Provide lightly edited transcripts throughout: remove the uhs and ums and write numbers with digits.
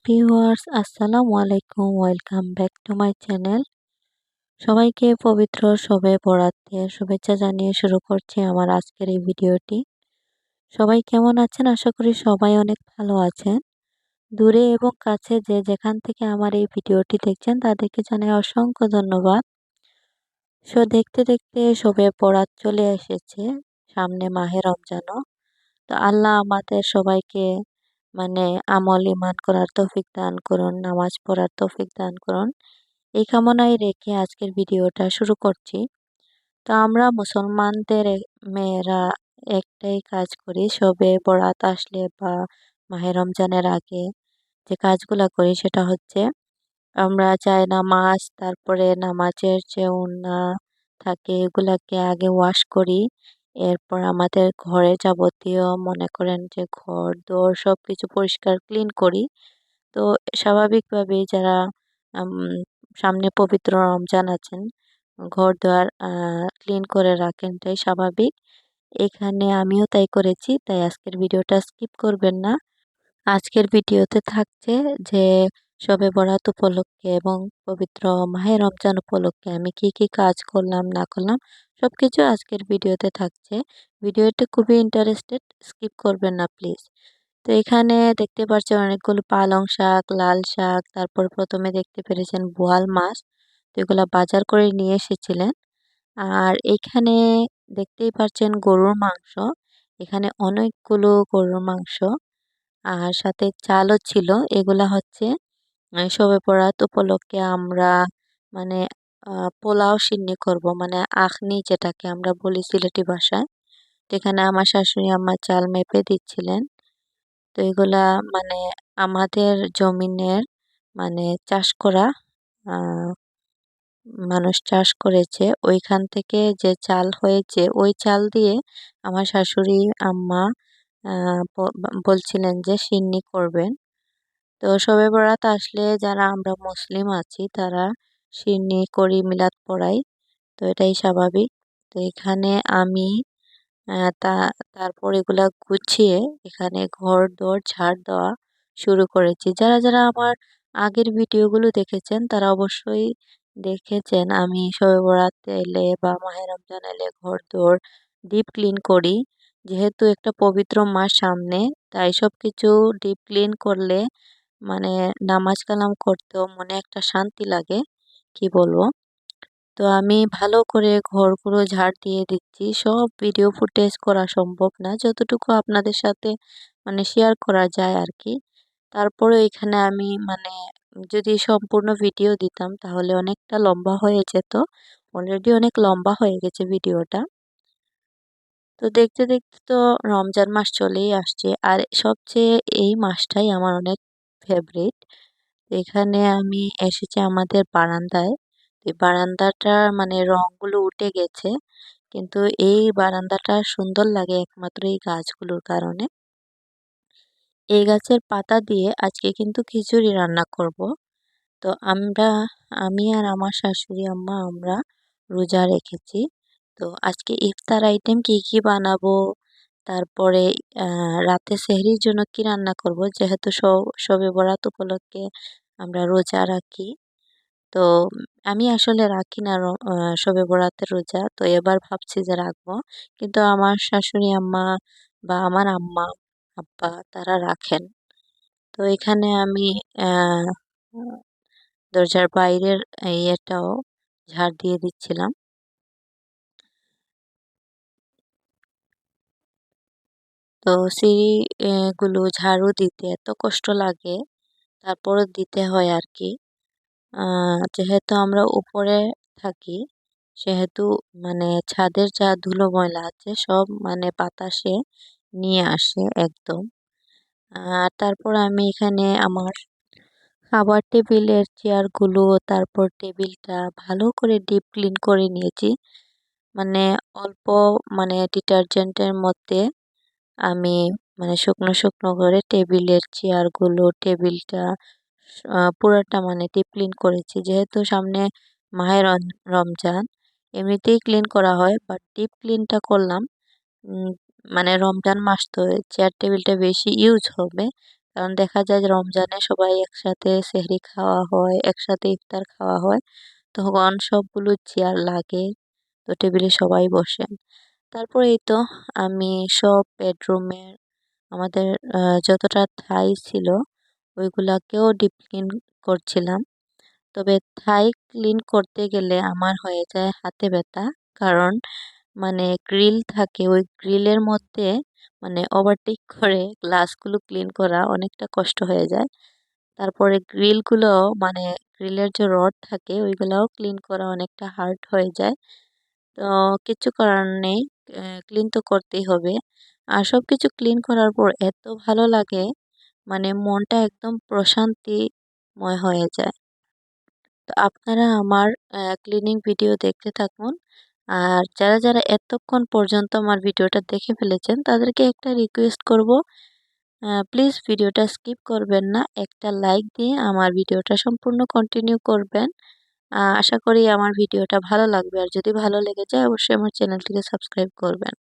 Viewers, আসসালামু আলাইকুম। Welcome back to my channel. সবাইকে পবিত্র শবে বরাতের শুভেচ্ছা জানিয়ে শুরু করছি আমার আজকের এই ভিডিওটি। সবাই কেমন আছেন? আশা করি সবাই অনেক ভালো আছেন। দূরে এবং কাছে যে যেখান থেকে আমার এই ভিডিওটি দেখছেন তাদেরকে জানাই অসংখ্য ধন্যবাদ। দেখতে দেখতে শবে বরাত চলে এসেছে, সামনে মাহে রমজানও। তো আল্লাহ আমাদের সবাইকে আমল ইমান করার তৌফিক দান করুন, নামাজ পড়ার তৌফিক দান করুন। এই কামনায় রেখে আজকের ভিডিওটা শুরু করছি। তো আমরা মুসলমানদের মেয়েরা একটাই কাজ করি, শবে বরাত আসলে বা মাহে রমজানের আগে যে কাজগুলা করি সেটা হচ্ছে আমরা নামাজ, তারপরে নামাজের যে ওড়না থাকে এগুলাকে আগে ওয়াশ করি। এরপর আমাদের ঘরে যাবতীয় মনে করেন যে ঘর দোর সবকিছু পরিষ্কার ক্লিন করি। তো স্বাভাবিকভাবেই যারা আম সামনে পবিত্র রমজান আছেন, ঘর-দুয়ার ক্লিন করে রাখেন, এটাই স্বাভাবিক। এখানে আমিও তাই করেছি। তাই আজকের ভিডিওটা স্কিপ করবেন না। আজকের ভিডিওতে থাকছে যে শবে বরাত উপলক্ষে এবং পবিত্র মাহে রমজান উপলক্ষে আমি কি কাজ করলাম না করলাম সবকিছু আজকের ভিডিওতে থাকছে। ভিডিওটা খুবই ইন্টারেস্টেড, স্কিপ করবেন না প্লিজ। তো এখানে দেখতে পাচ্ছেন অনেকগুলো পালং শাক, লাল শাক, তারপর প্রথমে দেখতে পেরেছেন বোয়াল মাছ। তো এগুলা বাজার করে নিয়ে এসেছিলেন। আর এখানে দেখতেই পাচ্ছেন গরুর মাংস। এখানে অনেকগুলো গরুর মাংস আর সাথে চালও ছিল। এগুলা হচ্ছে শবে বরাত উপলক্ষে আমরা মানে পোলাও সিন্নি করব, মানে আখনি যেটাকে আমরা বলি সিলেটি ভাষায়। তো এখানে আমার শাশুড়ি আম্মা চাল মেপে দিচ্ছিলেন। তো এগুলা মানে আমাদের জমিনের চাষ করা, আহ মানুষ চাষ করেছে, ওইখান থেকে যে চাল হয়েছে ওই চাল দিয়ে আমার শাশুড়ি আম্মা বলছিলেন যে সিন্নি করবেন। তো শবে বরাত আসলে যারা আমরা মুসলিম আছি তারা সিন্নি করি, মিলাদ পড়াই। তো এটাই স্বাভাবিক। তো এখানে আমি তারপর এগুলা গুছিয়ে এখানে ঘর-দোর ঝাড় দেওয়া শুরু করেছি। যারা আমার আগের ভিডিওগুলো দেখেছেন তারা অবশ্যই দেখেছেন আমি শবে বরাত এলে বা মাহে রমজান এলে ঘর-দোর ডিপ ক্লিন করি। যেহেতু একটা পবিত্র মাস সামনে, তাই সবকিছু ডিপ ক্লিন করলে মানে নামাজ কালাম করতেও মনে একটা শান্তি লাগে, কি বলবো। তো আমি ভালো করে ঘরগুলো ঝাড় দিয়ে দিচ্ছি। সব ভিডিও ফুটেজ করা সম্ভব না, যতটুকু আপনাদের সাথে শেয়ার করা যায় আর কি। তারপরে এখানে আমি যদি সম্পূর্ণ ভিডিও দিতাম তাহলে অনেকটা লম্বা হয়ে যেত। অলরেডি অনেক লম্বা হয়ে গেছে ভিডিওটা। তো দেখতে দেখতে তো রমজান মাস চলেই আসছে, আর সবচেয়ে এই মাসটাই আমার অনেক ফেভারিট। এখানে আমি এসেছি আমাদের বারান্দায়। এই বারান্দাটা রংগুলো উঠে গেছে, কিন্তু এই বারান্দাটা সুন্দর লাগে একমাত্র এই গাছগুলোর কারণে। এই গাছের পাতা দিয়ে আজকে কিন্তু খিচুড়ি রান্না করব। তো আমি আর আমার শাশুড়ি আম্মা আমরা রোজা রেখেছি। তো আজকে ইফতার আইটেম কি বানাবো, তারপরে রাতে সেহরির জন্য কি রান্না করব, যেহেতু শবে বরাত উপলক্ষে আমরা রোজা রাখি। তো আমি আসলে রাখি না শবে বরাতের রোজা। তো এবার ভাবছি যে রাখবো, কিন্তু আমার শাশুড়ি আম্মা বা আমার আম্মা আব্বা তারা রাখেন। তো এখানে আমি আহ দরজার বাইরের ইয়েটাও ঝাড় দিয়ে দিচ্ছিলাম। তো সিঁড়ি গুলো ঝাড়ু দিতে এত কষ্ট লাগে, তারপরও দিতে হয় আর কি। যেহেতু আমরা উপরে থাকি, সেহেতু ছাদের যা ধুলো ময়লা আছে সব বাতাসে নিয়ে আসে একদম। আর তারপর আমি এখানে আমার খাবার টেবিলের চেয়ারগুলো, তারপর টেবিলটা ভালো করে ডিপ ক্লিন করে নিয়েছি। অল্প ডিটারজেন্টের মধ্যে আমি শুকনো শুকনো করে টেবিলের চেয়ারগুলো, টেবিলটা পুরোটা ডিপ ক্লিন করেছি। যেহেতু সামনে মাহে রমজান, এমনিতেই ক্লিন করা হয়, বাট ডিপ ক্লিনটা করলাম। উম, রমজান মাস তো চেয়ার টেবিলটা বেশি ইউজ হবে, কারণ দেখা যায় যে রমজানে সবাই একসাথে সেহরি খাওয়া হয়, একসাথে ইফতার খাওয়া হয়, তখন সবগুলো চেয়ার লাগে, তো টেবিলে সবাই বসেন। তারপরে এই তো আমি সব বেডরুমের আমাদের যতটা থাই ছিল ওইগুলাকেও ডিপ ক্লিন করছিলাম। তবে থাই ক্লিন করতে গেলে আমার হয়ে যায় হাতে ব্যথা, কারণ মানে গ্রিল থাকে, ওই গ্রিলের মধ্যে মানে ওভারটেক করে গ্লাসগুলো ক্লিন করা অনেকটা কষ্ট হয়ে যায়। তারপরে গ্রিলগুলো মানে গ্রিলের যে রড থাকে ওইগুলাও ক্লিন করা অনেকটা হার্ড হয়ে যায়। তো কিছু করার নেই, ক্লিন তো করতেই হবে। আর সবকিছু ক্লিন করার পর এত ভালো লাগে, মানে মনটা একদম প্রশান্তিময় হয়ে যায়। তো আপনারা আমার ক্লিনিং ভিডিও দেখতে থাকুন। আর যারা এতক্ষণ পর্যন্ত আমার ভিডিওটা দেখে ফেলেছেন তাদেরকে একটা রিকোয়েস্ট করব, প্লিজ ভিডিওটা স্কিপ করবেন না, একটা লাইক দিয়ে আমার ভিডিওটা সম্পূর্ণ কন্টিনিউ করবেন। আশা করি আমার ভিডিওটা ভালো লাগবে, আর যদি ভালো লেগে যায় অবশ্যই আমার চ্যানেলটিকে সাবস্ক্রাইব করবেন।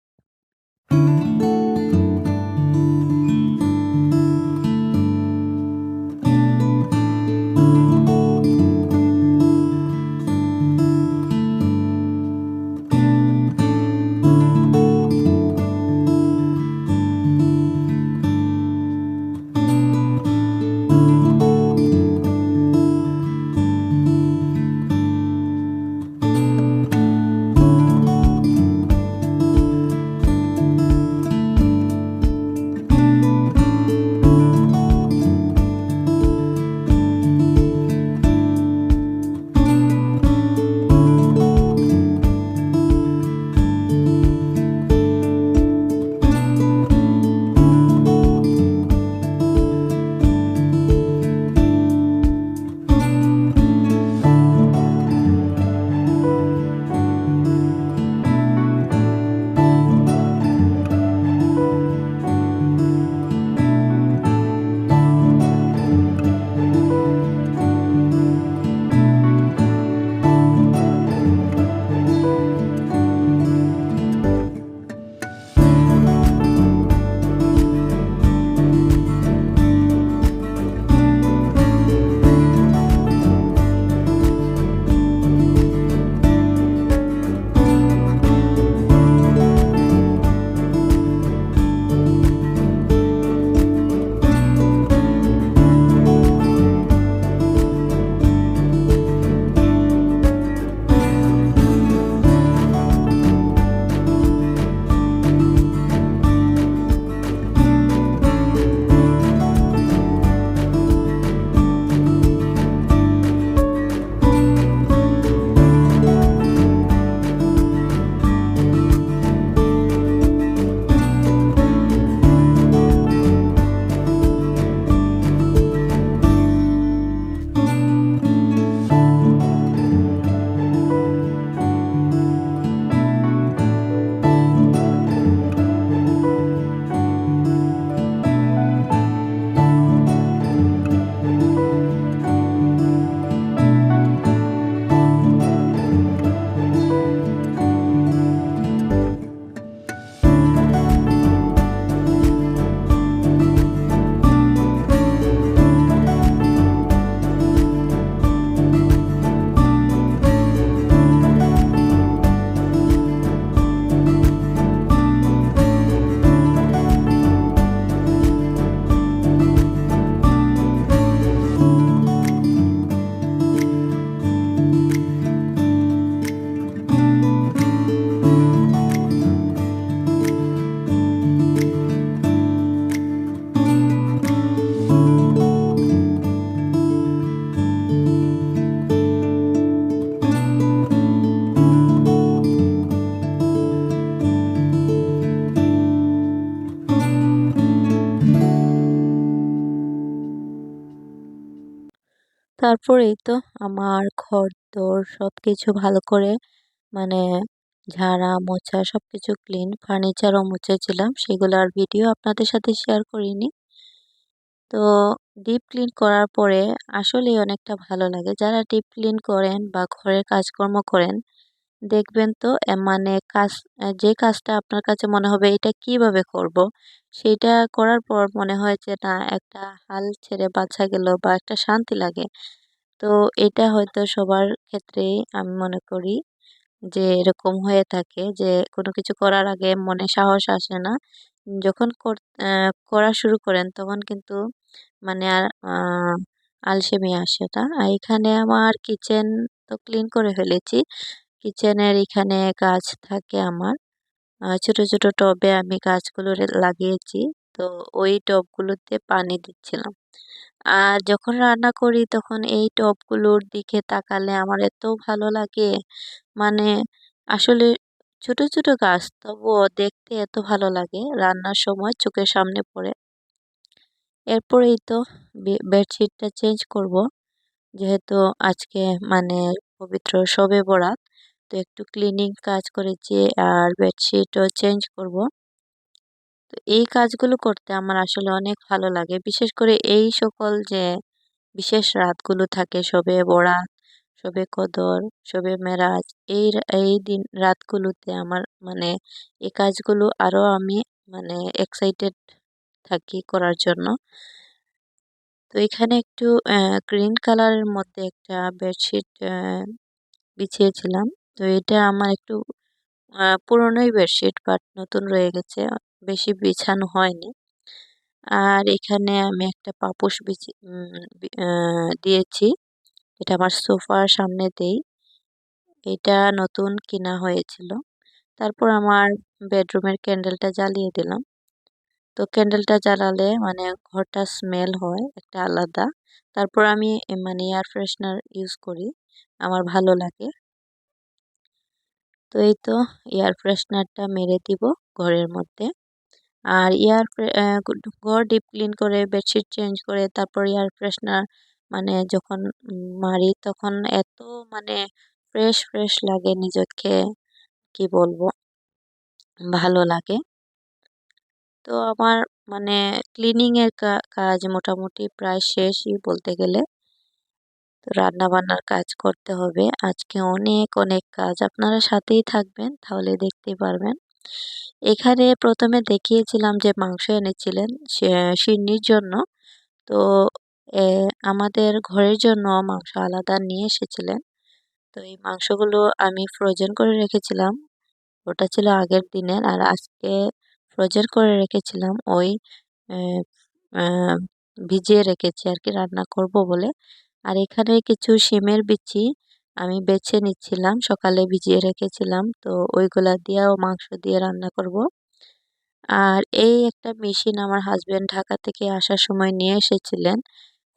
তারপরেই তো আমার ঘরদোর সবকিছু ভালো করে মানে ঝাড়া মোছা সবকিছু ক্লিন, ফার্নিচারও মুছেছিলাম, সেগুলোর ভিডিও আপনাদের সাথে শেয়ার করিনি। তো ডিপ ক্লিন করার পরে আসলেই অনেকটা ভালো লাগে। যারা ডিপ ক্লিন করেন বা ঘরের কাজকর্ম করেন দেখবেন তো মানে যে কাজটা আপনার কাছে মনে হবে এটা কিভাবে করব, সেইটা করার পর মনে হয় যে না একটা হাল ছেড়ে বাঁচা গেল বা একটা শান্তি লাগে। তো এটা হয়তো সবার ক্ষেত্রেই আমি মনে করি যে এরকম হয়ে থাকে যে কোনো কিছু করার আগে মনে সাহস আসে না। যখন করা শুরু করেন তখন কিন্তু মানে আর আলসেমি আসে না। আর এখানে আমার কিচেন তো ক্লিন করে ফেলেছি। কিচেনের এখানে গাছ থাকে আমার। ছোট, ছোট টবে আমি গাছগুলো লাগিয়েছি। তো ওই টবগুলোতে পানি দিচ্ছিলাম। আর যখন রান্না করি তখন এই টবগুলোর দিকে তাকালে আমার এত ভালো লাগে। মানে আসলে ছোট, ছোট গাছ তবুও দেখতে এত ভালো লাগে রান্নার সময় চোখের সামনে পড়ে। এরপরেই তো বেডশিটটা চেঞ্জ করব। যেহেতু আজকে মানে পবিত্র শবে বরাত, তো একটু ক্লিনিং কাজ করেছি আর বেডশিটও চেঞ্জ করব। তো এই কাজগুলো করতে আমার আসলে অনেক ভালো লাগে। বিশেষ করে এই সকল যে বিশেষ রাতগুলো থাকে শবে বরাত, শবে কদর, শবে মেরাজ, এই দিন রাতগুলোতে আমার মানে এই কাজগুলো আরো আমি মানে এক্সাইটেড থাকি করার জন্য। তো এখানে একটু গ্রিন কালারের মধ্যে একটা বেডশিট বিছিয়েছিলাম। তো এটা আমার একটু পুরনোই বেডশিট বাট নতুন রয়ে গেছে। বেশি বিছানো হয়নি। আর এখানে আমি একটা পাপোশ দিয়েছি। এটা আমার সোফার সামনে দেই। এটা নতুন কিনা হয়েছিল। তারপর আমার বেডরুমের ক্যান্ডেলটা জ্বালিয়ে দিলাম। তো ক্যান্ডেলটা জ্বালালে মানে ঘরটা স্মেল হয় একটা আলাদা। তারপর আমি মানে এয়ার ফ্রেশনার ইউজ করি। আমার ভালো লাগে। তো এই তো এয়ার ফ্রেশনারটা মেরে দিব ঘরের মধ্যে। আর ঘর ডিপ ক্লিন করে বেডশিট চেঞ্জ করে তারপর এয়ার ফ্রেশনার মানে যখন মারি তখন এত মানে ফ্রেশ ফ্রেশ লাগে নিজেকে, কি বলবো, ভালো লাগে। তো আমার মানে ক্লিনিং এর কাজ মোটামুটি প্রায় শেষই বলতে গেলে। তো রান্না বান্নার কাজ করতে হবে আজকে অনেক অনেক কাজ, আপনারা সাথেই থাকবেন তাহলে দেখতে পারবেন। এখানে প্রথমে দেখিয়েছিলাম যে মাংস এনেছিলেন সিন্নির জন্য। তো এ, আমাদের ঘরের জন্য মাংস আলাদা নিয়ে এসেছিলেন। তো এই মাংসগুলো আমি ফ্রোজেন করে রেখেছিলাম। ওটা ছিল আগের দিনের। আর আজকে ফ্রোজেন করে রেখেছিলাম ওই আহ, আহ, ভিজিয়ে রেখেছি আর কি রান্না করব বলে। আর এখানে কিছু শিমের বিচি আমি বেছে নিচ্ছিলাম, সকালে ভিজিয়ে রেখেছিলাম। তো ওইগুলা দিয়েও মাংস দিয়ে রান্না করব। আর এই একটা মেশিন আমার হাজবেন্ড ঢাকা থেকে আসার সময় নিয়ে এসেছিলেন।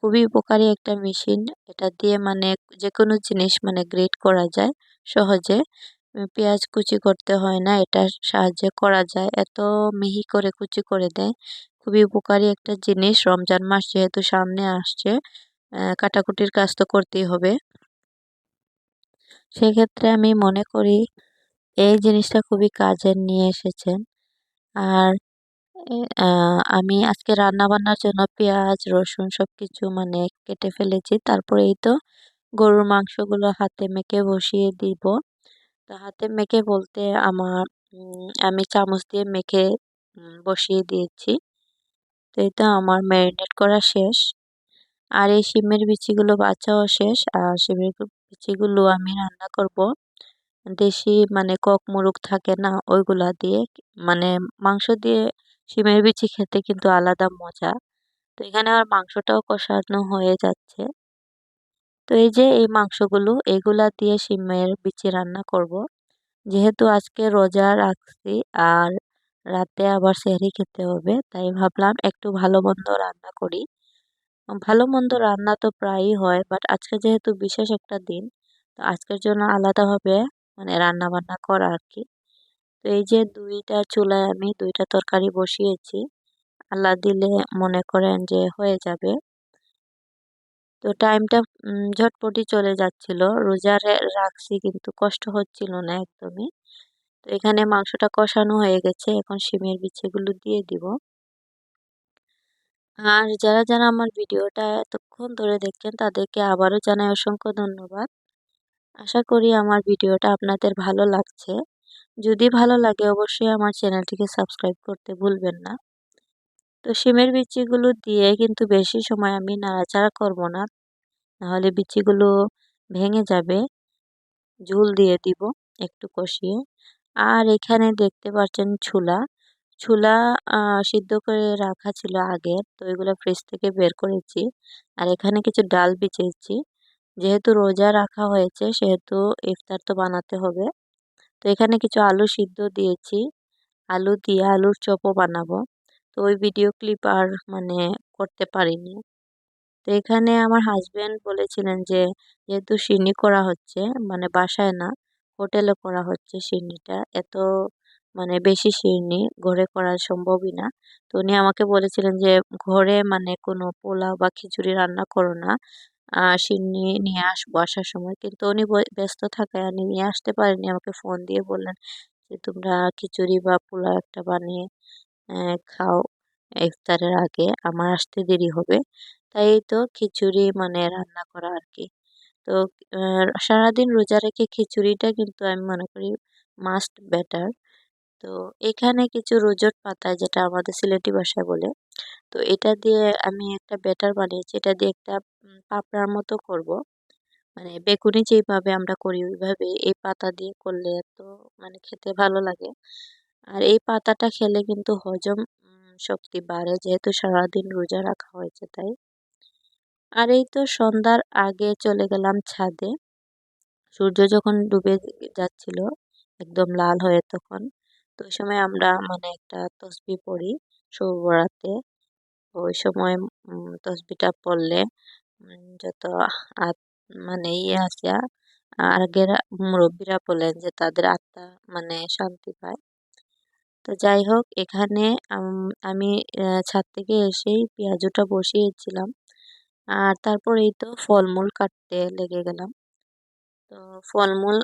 খুবই উপকারী একটা মেশিন। এটা দিয়ে মানে যেকোনো জিনিস মানে গ্রেট করা যায় সহজে। পেঁয়াজ কুচি করতে হয় না, এটার সাহায্যে করা যায়। এত মিহি করে কুচি করে দেয়। খুবই উপকারী একটা জিনিস। রমজান মাস যেহেতু সামনে আসছে, কাটাকুটির কাজ তো করতেই হবে। সেক্ষেত্রে আমি মনে করি এই জিনিসটা খুবই কাজের নিয়ে এসেছেন। আর আমি আজকে রান্না বান্নার জন্য পেঁয়াজ রসুন সবকিছু মানে কেটে ফেলেছি। তারপরে এই তো গরুর মাংসগুলো হাতে মেখে বসিয়ে দিব। তো হাতে মেখে বলতে আমার আমি চামচ দিয়ে মেখে বসিয়ে দিয়েছি। তো এই তো আমার ম্যারিনেট করা শেষ। আর এই শিমের বিচিগুলো বাছাও শেষ। আর শিমের বিচিগুলো আমি রান্না করব দেশি মানে কক মুরগ থাকে না ওইগুলা দিয়ে। মানে মাংস দিয়ে শিমের বিচি খেতে কিন্তু আলাদা মজা। তো এখানে আমার মাংসটাও কষানো হয়ে যাচ্ছে। তো এই যে এই মাংসগুলো এগুলা দিয়ে শিমের বিচি রান্না করব। যেহেতু আজকে রোজা রাখছি আর রাতে আবার সেহরি খেতে হবে, তাই ভাবলাম একটু ভালো মন্দ রান্না করি। ভালো মন্দ রান্না তো প্রায়ই হয় বাট আজকে যেহেতু বিশেষ একটা দিন, তো আজকের জন্য আলাদাভাবে মানে রান্না বান্না করা আর কি। তো এই যে দুইটা চুলায় আমি দুইটা তরকারি বসিয়েছি। আল্লাহ দিলে মনে করেন যে হয়ে যাবে। তো টাইমটা ঝটপটি চলে যাচ্ছিল। রোজা রাখছি কিন্তু কষ্ট হচ্ছিল না একদমই। তো এখানে মাংসটা কষানো হয়ে গেছে, এখন শিমের বিচিগুলো দিয়ে দিব। আর যারা যারা আমার ভিডিওটা এতক্ষণ ধরে দেখছেন তাদেরকে আবারও জানাই অসংখ্য ধন্যবাদ। আশা করি আমার ভিডিওটা আপনাদের ভালো লাগছে। যদি ভালো লাগে অবশ্যই আমার চ্যানেলটিকে সাবস্ক্রাইব করতে ভুলবেন না। তো শিমের বিচিগুলো দিয়ে কিন্তু বেশি সময় আমি নাড়াচাড়া করব না, নাহলে বিচিগুলো ভেঙে যাবে। ঝোল দিয়ে দিব একটু কষিয়ে। আর এখানে দেখতে পাচ্ছেন ছোলা। ছোলা সিদ্ধ করে রাখা ছিল আগের, তো এগুলো ফ্রিজ থেকে বের করেছি। আর এখানে কিছু ডাল ভিজিয়েছি। যেহেতু রোজা রাখা হয়েছে সেহেতু ইফতার তো বানাতে হবে। তো এখানে কিছু আলু সিদ্ধ দিয়েছি। আলু দিয়ে আলুর চপও বানাবো। তো ওই ভিডিও ক্লিপ আর মানে করতে পারিনি। তো এখানে আমার হাজবেন্ড বলেছিলেন যে যেহেতু সিন্নি করা হচ্ছে, মানে বাসায় না হোটেলে করা হচ্ছে সিন্নিটা, এত মানে বেশি সিন্নি ঘরে করা সম্ভবই না। তো উনি আমাকে বলেছিলেন যে ঘরে মানে কোনো পোলাও বা খিচুড়ি রান্না করো না, সিন্নি নিয়ে আসবো আসার সময়। কিন্তু উনি ব্যস্ত থাকায় উনি নিয়ে আসতে পারেনি। আমাকে ফোন দিয়ে বললেন যে তোমরা খিচুড়ি বা পোলাও একটা বানিয়ে খাও ইফতারের আগে, আমার আসতে দেরি হবে। তাই তো খিচুড়ি মানে রান্না করা আর কি। তো সারাদিন রোজা রেখে খিচুড়িটা কিন্তু আমি মনে করি মাস্ট বেটার। তো এখানে কিছু রোজট পাতা, যেটা আমাদের সিলেটি ভাষায় বলে, তো এটা দিয়ে আমি একটা ব্যাটার বানিয়েছি। এটা দিয়ে একটা পাপড়ার মতো করব। মানে বেগুনি যেভাবে আমরা করি ওইভাবে এই পাতা দিয়ে করলে এত মানে খেতে ভালো লাগে। আর এই পাতাটা খেলে কিন্তু হজম শক্তি বাড়ে, যেহেতু সারাদিন রোজা রাখা হয়েছে তাই। আর এই তো সন্ধ্যার আগে চলে গেলাম ছাদে। সূর্য যখন ডুবে যাচ্ছিল একদম লাল হয়ে তখন, তো ওই সময় আমরা মানে একটা তসবিহ পড়ি শবে বরাতে। ওই সময় তসবিহটা পড়লে যত আত মানে ইয়ে আছে, আগের মুরব্বীরা বলেন যে তাদের আত্মা মানে শান্তি পায়। তো যাই হোক, এখানে আমি ছাদ থেকে এসেই পেঁয়াজুটা বসিয়েছিলাম। আর তারপর এই তো ফলমূল কাটতে লেগে গেলাম। তো ফলমূল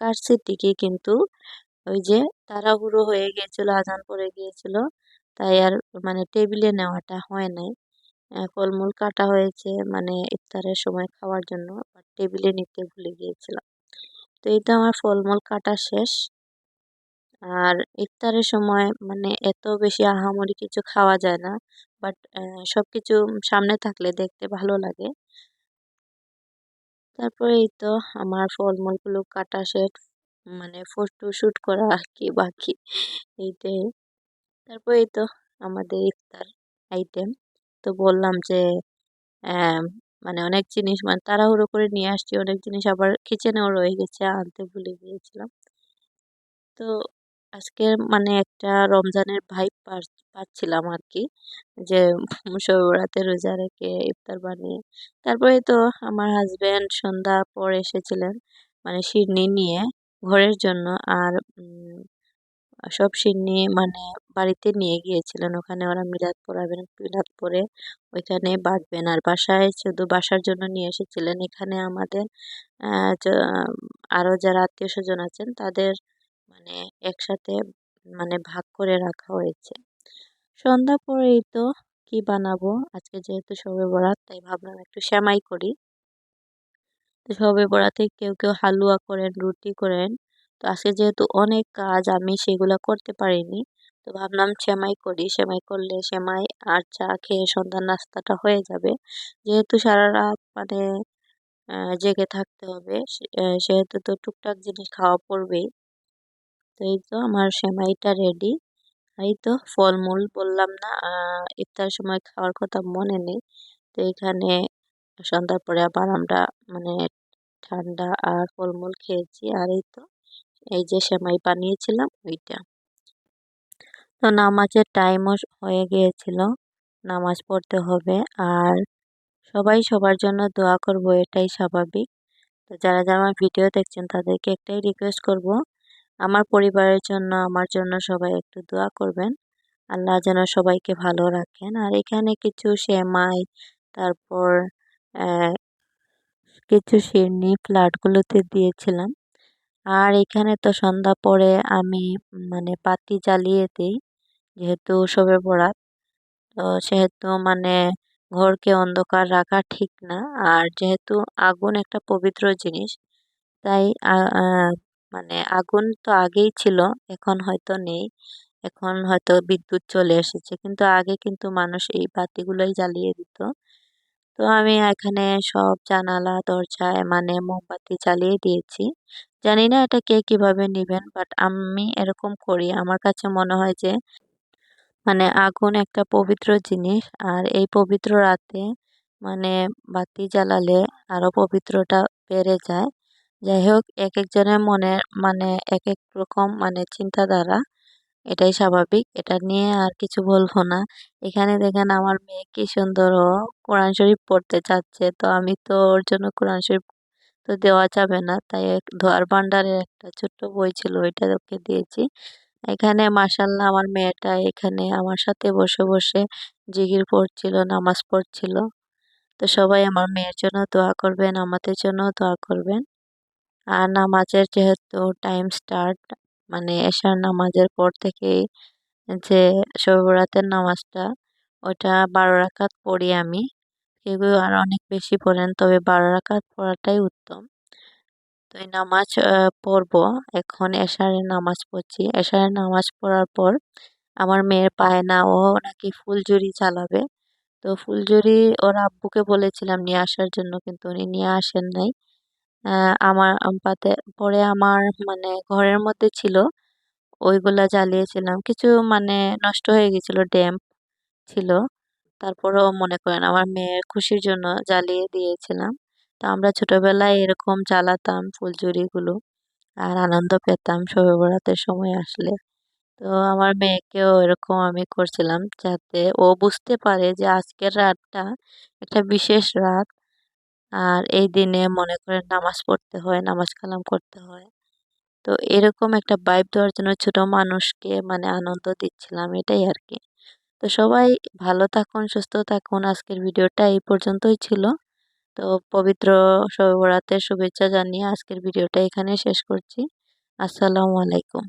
কাটছি ঠিকই, কিন্তু ওই যে তাড়াহুড়ো হয়ে গিয়েছিল, আজান পড়ে গিয়েছিল, তাই আর মানে টেবিলে নেওয়াটা হয় নাই। ফলমূল কাটা হয়েছে মানে ইফতারের সময় খাওয়ার জন্য, বাট টেবিলে নিতে ভুলে গিয়েছিলাম। তো এই তো আমার ফলমূল কাটা শেষ। আর ইফতারের সময় মানে এত বেশি আহামরি কিছু খাওয়া যায় না, বাট সবকিছু সামনে থাকলে দেখতে ভালো লাগে। তারপরে এই তো আমার ফলমূলগুলো কাটা শেষ, মানে ফটো শুট করা আর কি বাকি এইটাই। তারপর এই তো আমাদের ইফতার আইটেম। তো বললাম যে আহ, মানে অনেক জিনিস মানে তাড়াহুড়ো করে নিয়ে আসছি, অনেক জিনিস আবার কিচেনেও রয়ে গেছে, আনতে ভুলে গিয়েছিলাম। তো আজকে মানে একটা রমজানের ভাইব পাচ্ছিলাম আর কি, যে শবে বরাতে রোজা রেখে ইফতার বানিয়ে। তারপরে তো আমার হাজবেন্ড সন্ধ্যা পর এসেছিলেন মানে সিডনি নিয়ে ঘরের জন্য। আর সব সিডনি মানে বাড়িতে নিয়ে গিয়েছিলেন, ওখানে ওরা মিলাদ পড়াবেন, মিলাদ পড়ে ওইখানে বাঁধবেন। আর বাসায় শুধু বাসার জন্য নিয়ে এসেছিলেন। এখানে আমাদের আরো যারা আত্মীয় স্বজন আছেন তাদের মানে একসাথে মানে ভাগ করে রাখা হয়েছে। সন্ধ্যা পরেই তো কি বানাবো, আজকে যেহেতু শবে বরাত তাই ভাবলাম একটু সেমাই করি। তো শবে বরাতে কেউ কেউ হালুয়া করেন, রুটি করেন। তো আজকে যেহেতু অনেক কাজ আমি সেগুলো করতে পারিনি, তো ভাবলাম সেমাই করি। সেমাই করলে সেমাই আর চা খেয়ে সন্ধ্যার নাস্তাটা হয়ে যাবে। যেহেতু সারা রাত মানে জেগে থাকতে হবে, সেহেতু তো টুকটাক জিনিস খাওয়া পড়বেই। তো এই তো আমার সেমাইটা রেডি। এই তো ফলমূল বললাম না, ইফতার সময় খাওয়ার কথা মনে নেই। তো এখানে সন্ধ্যার পরে আবার আমরা মানে ঠান্ডা আর ফলমূল খেয়েছি। আর এই তো এই যে সেমাই বানিয়েছিলাম ওইটা। তো নামাজের টাইমও হয়ে গিয়েছিল, নামাজ পড়তে হবে। আর সবাই সবার জন্য দোয়া করব, এটাই স্বাভাবিক। তো যারা যারা আমার ভিডিও দেখছেন তাদেরকে একটাই রিকোয়েস্ট করব, আমার পরিবারের জন্য আমার জন্য সবাই একটু দোয়া করবেন। আল্লাহ যেন সবাইকে ভালো রাখেন। আর এখানে কিছু সেমাই, তারপর কিছু সিরনি ফ্ল্যাটগুলোতে দিয়েছিলাম। আর এখানে তো সন্ধ্যা পরে আমি মানে বাতি জ্বালিয়ে দিই, যেহেতু শবে বরাত। তো সেহেতু মানে ঘরকে অন্ধকার রাখা ঠিক না। আর যেহেতু আগুন একটা পবিত্র জিনিস, তাই মানে আগুন তো আগেই ছিল, এখন হয়তো নেই। এখন হয়তো বিদ্যুৎ চলে এসেছে। কিন্তু আগে কিন্তু মানুষ এই বাতিগুলোই জ্বালিয়ে দিত। তো আমি এখানে সব জানালা দরজায় মানে মোমবাতি জ্বালিয়ে দিয়েছি। জানি না এটা কে কিভাবে নিবেন, বাট আমি এরকম করি। আমার কাছে মনে হয় যে মানে আগুন একটা পবিত্র জিনিস, আর এই পবিত্র রাতে মানে বাতি জ্বালালে আরো পবিত্রটা বেড়ে যায়। যাই হোক, একেকজনের মনে মানে একেক রকম মানে চিন্তাধারা, এটাই স্বাভাবিক। এটা নিয়ে আর কিছু বলবো না। এখানে দেখেন আমার মেয়ে কি সুন্দর, ও কোরআন শরীফ পড়তে চাচ্ছে। তো আমি তো ওর জন্য কোরআন শরীফ তো দেওয়া যাবে না, তাই এক দোয়ার বান্ডারের একটা ছোট্ট বই ছিল, ওইটা ওকে দিয়েছি। এখানে মাশাআল্লাহ আমার মেয়েটা এখানে আমার সাথে বসে বসে জিকির পড়ছিল, নামাজ পড়ছিল। তো সবাই আমার মেয়ের জন্য দোয়া করবেন, আমাদের জন্য দোয়া করবেন। আর নামাজের যেহেতু টাইম স্টার্ট, মানে এশার নামাজের পর থেকেই যে শবে বরাতের নামাজটা, ওইটা ১২ রাকাত পড়ি আমি। কেউ কেউ আর অনেক বেশি পড়েন, তবে ১২ রাকাত পড়াটাই উত্তম। তো এই নামাজ পড়বো। এখন এশারের নামাজ পড়ছি। এশারের নামাজ পড়ার পর আমার মেয়ের বায়না, ও নাকি ফুলঝুরি চালাবে। তো ফুলঝুরি ওর আব্বুকে বলেছিলাম নিয়ে আসার জন্য, কিন্তু উনি নিয়ে আসেন নাই। আমার পরে আমার মানে ঘরের মধ্যে ছিল, ওইগুলা জ্বালিয়েছিলাম। কিছু মানে নষ্ট হয়ে গেছিল, ড্যাম্প ছিল। তারপরেও মনে করেন আমার মেয়ের খুশির জন্য জ্বালিয়ে দিয়েছিলাম। তো আমরা ছোটবেলায় এরকম জ্বালাতাম ফুলঝুরিগুলো, আর আনন্দ পেতাম শবে বরাতের সময় আসলে। তো আমার মেয়েকেও এরকম আমি করছিলাম, যাতে ও বুঝতে পারে যে আজকের রাতটা একটা বিশেষ রাত। আর এই দিনে মনে করেন নামাজ পড়তে হয়, নামাজ কালাম করতে হয়। তো এরকম একটা ভাইব দেওয়ার জন্য ছোট মানুষকে মানে আনন্দ দিচ্ছিলাম, এটাই আরকি। তো সবাই ভালো থাকুন, সুস্থ থাকুন। আজকের ভিডিওটা এই পর্যন্তই ছিল। তো পবিত্র শবে বরাতের শুভেচ্ছা জানিয়ে আজকের ভিডিওটা এখানে শেষ করছি। আসসালামু আলাইকুম।